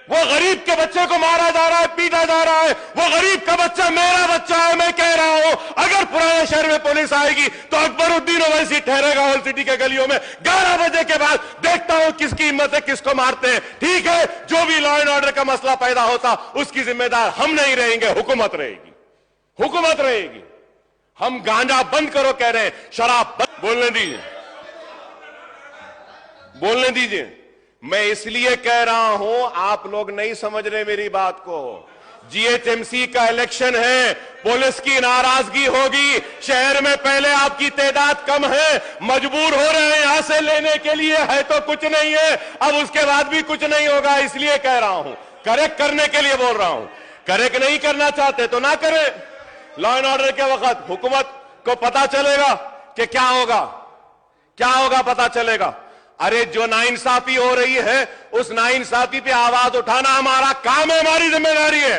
वो गरीब के बच्चे को मारा जा रहा है, पीटा जा रहा है। वो गरीब का बच्चा मेरा बच्चा है। मैं कह रहा हूं, अगर पुराने शहर में पुलिस आएगी तो अकबरुद्दीन ओवैसी ठहरेगा होल सिटी के गलियों में 11 बजे के बाद। देखता हूं किसकी हिम्मत है, किसको मारते हैं। ठीक है, जो भी लॉ एंड ऑर्डर का मसला पैदा होता उसकी जिम्मेदार हम नहीं रहेंगे, हुकूमत रहेगी, हुकूमत रहेगी। हम गांजा बंद करो कह रहे हैं, शराब बंद। बोलने दीजिए, बोलने दीजिए। मैं इसलिए कह रहा हूं, आप लोग नहीं समझ रहे मेरी बात को। जीएचएमसी का इलेक्शन है, पुलिस की नाराजगी होगी। शहर में पहले आपकी तादाद कम है, मजबूर हो रहे हैं यहां से लेने के लिए, है तो कुछ नहीं है, अब उसके बाद भी कुछ नहीं होगा। इसलिए कह रहा हूं, करेक्ट करने के लिए बोल रहा हूं। करेक्ट नहीं करना चाहते तो ना करें। लॉ एंड ऑर्डर के वक्त हुकूमत को पता चलेगा कि क्या होगा, क्या होगा पता चलेगा। अरे जो नाइंसाफी हो रही है, उस नाइंसाफी पे आवाज उठाना हमारा काम है, हमारी जिम्मेदारी है।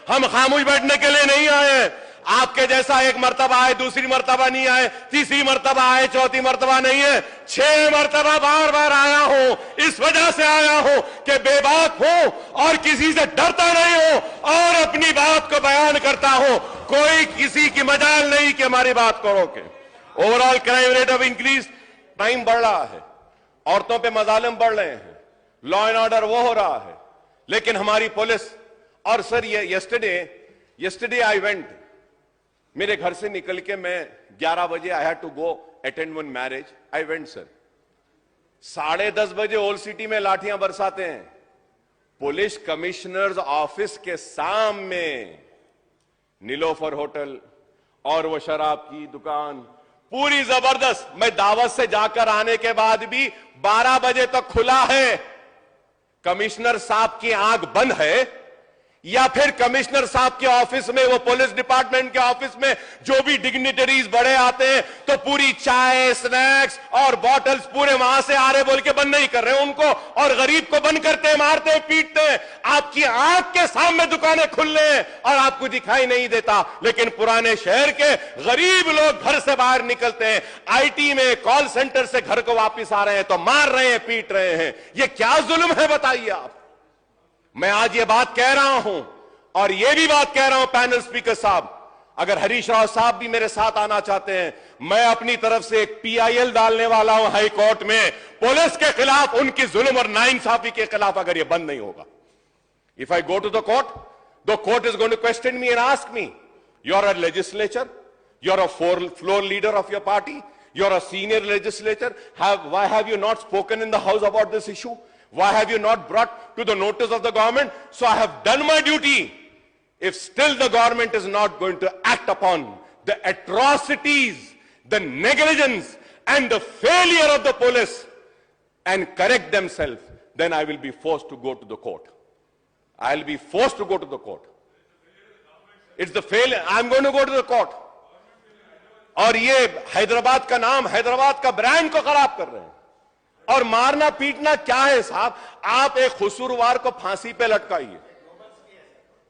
हम खामोश बैठने के लिए नहीं आए हैं। आपके जैसा एक मर्तबा आए, दूसरी मर्तबा नहीं आए, तीसरी मर्तबा आए, चौथी मर्तबा नहीं है, 6 मर्तबा बार बार आया हूं। इस वजह से आया हूं कि बेबाक हूं और किसी से डरता नहीं हूं और अपनी बात को बयान करता हूं। कोई किसी की मजाल नहीं कि हमारी बात को रोके। Overall crime rate of increase, crime बढ़ रहा है, औरतों पे मजालिम बढ़ रहे हैं, लॉ एंड ऑर्डर वो हो रहा है। लेकिन हमारी पुलिस, और सर ये यस्टरडे आई वेंट, मेरे घर से निकल के मैं 11 बजे I had to go attend one marriage. I went sir, 10:30 बजे ओल्ड सिटी में लाठियां बरसाते हैं। पुलिस कमिश्नर्स ऑफिस के सामने नीलोफर होटल और वो शराब की दुकान पूरी जबरदस्त। मैं दावत से जाकर आने के बाद भी 12 बजे तक खुला है। कमिश्नर साहब की आंख बंद है या फिर कमिश्नर साहब के ऑफिस में, वो पुलिस डिपार्टमेंट के ऑफिस में जो भी डिग्निटरीज बड़े आते हैं तो पूरी चाय, स्नैक्स और बॉटल्स पूरे वहां से आ रहे बोल के बंद नहीं कर रहे उनको, और गरीब को बंद करते हैं, मारते हैं, पीटते हैं। आपकी आंख के सामने दुकानें खुल रही हैं और आपको दिखाई नहीं देता। लेकिन पुराने शहर के गरीब लोग घर से बाहर निकलते हैं, आईटी में, कॉल सेंटर से घर को वापिस आ रहे हैं तो मार रहे हैं, पीट रहे हैं। यह क्या जुल्म है बताइए आप। मैं आज ये बात कह रहा हूं और ये भी बात कह रहा हूं पैनल स्पीकर साहब, अगर हरीश राव साहब भी मेरे साथ आना चाहते हैं, मैं अपनी तरफ से एक पीआईएल डालने वाला हूं हाई कोर्ट में, पुलिस के खिलाफ, उनकी जुल्म और नाइंसाफी के खिलाफ, अगर ये बंद नहीं होगा। If I go to the court is going to question me and ask me, you are a legislature, you are a floor leader of your party, you are a senior legislator, why have you not spoken in the house about this issue? Why have you not brought to the notice of the government? So I have done my duty. If still the government is not going to act upon the atrocities, the negligence and the failure of the police and correct themselves, then I will be forced to go to the court. I'll be forced to go to the court. It's the failure. I'm going to go to the court. और ये हैदराबाद का नाम, हैदराबाद का brand को खराब कर रहे हैं। और मारना पीटना क्या है साहब? आप एक कसूरवार को फांसी पे लटकाइए,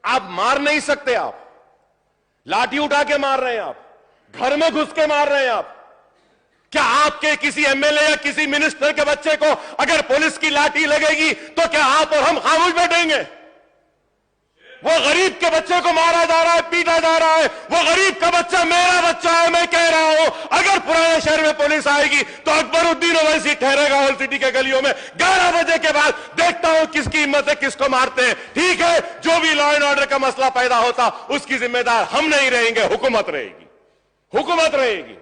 आप मार नहीं सकते। आप लाठी उठा के मार रहे हैं, आप घर में घुस के मार रहे हैं। आप क्या आपके किसी एमएलए या किसी मिनिस्टर के बच्चे को अगर पुलिस की लाठी लगेगी तो क्या आप और हम खामोश बैठेंगे? वो गरीब के बच्चे को मारा जा रहा है, पीटा जा रहा है। वो गरीब का बच्चा मेरा बच्चा है। मैं कह रहा हूं, अगर पुराने शहर में पुलिस आएगी तो अकबरुद्दीन ओवैसी ठहरेगा होल सिटी के गलियों में 11 बजे के बाद। देखता हूं किसकी हिम्मत है, किसको मारते हैं। ठीक है, जो भी लॉ एंड ऑर्डर का मसला पैदा होता उसकी जिम्मेदार हम नहीं रहेंगे, हुकूमत रहेगी, हुकूमत रहेगी।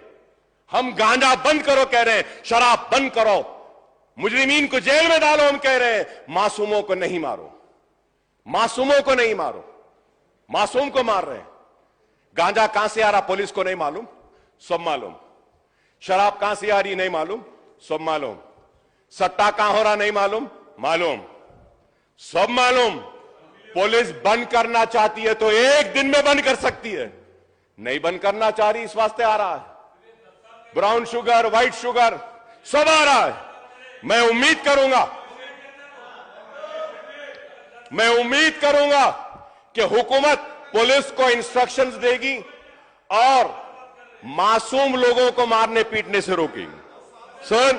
हम गांजा बंद करो कह रहे हैं, शराब बंद करो, मुजरिमीन को जेल में डालो हम कह रहे हैं, मासूमों को नहीं मारो, मासूमों को नहीं मारो। मासूम को मार रहे हैं। गांजा कहां से आ रहा पुलिस को नहीं मालूम, सब मालूम। शराब कहां से आ रही नहीं मालूम, सब मालूम। सट्टा कहां हो रहा नहीं मालूम, मालूम, सब मालूम। पुलिस बंद करना चाहती है तो एक दिन में बंद कर सकती है, नहीं बंद करना चाह रही, इस वास्ते आ रहा है। ब्राउन शुगर, व्हाइट शुगर सब आ रहा है। मैं उम्मीद करूंगा कि हुकूमत पुलिस को इंस्ट्रक्शंस देगी और मासूम लोगों को मारने पीटने से रोकेगी। सर